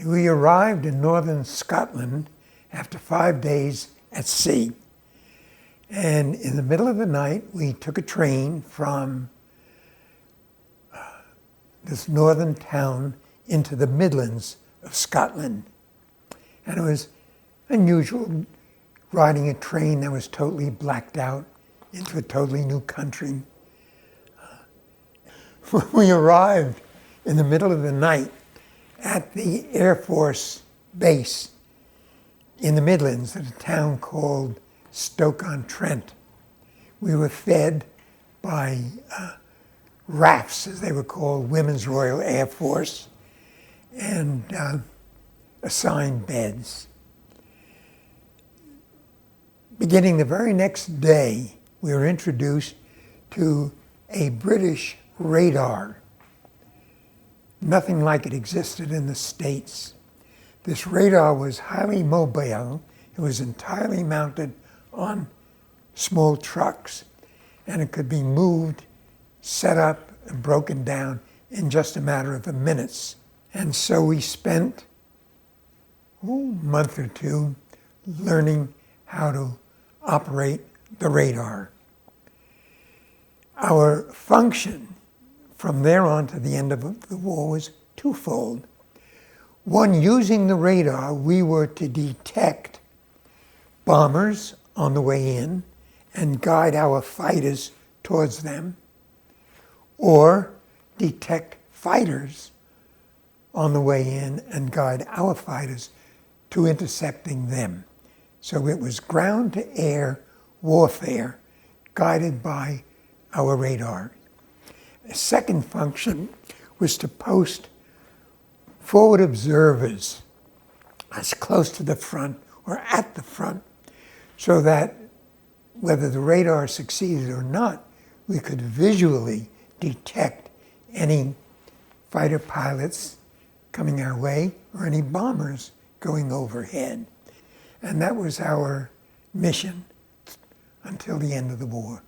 We arrived in northern Scotland after 5 days at sea. And in the middle of the night, we took a train from this northern town into the Midlands of Scotland. And it was unusual riding a train that was totally blacked out into a totally new country. When we arrived in the middle of the night at the Air Force base in the Midlands at a town called Stoke-on-Trent, we were fed by RAFs, as they were called, Women's Royal Air Force, and assigned beds. Beginning the very next day, we were introduced to a British radar. Nothing like it existed in the States. This radar was highly mobile. It was entirely mounted on small trucks, and it could be moved, set up, and broken down in just a matter of minutes. And so we spent a month or two learning how to operate the radar. Our function from there on to the end of the war was twofold. One, using the radar, we were to detect bombers on the way in and guide our fighters towards them, or detect fighters on the way in and guide our fighters to intercepting them. So it was ground-to-air warfare guided by our radar. A second function was to post forward observers as close to the front or at the front, so that whether the radar succeeded or not, we could visually detect any fighter pilots coming our way or any bombers going overhead. And that was our mission until the end of the war.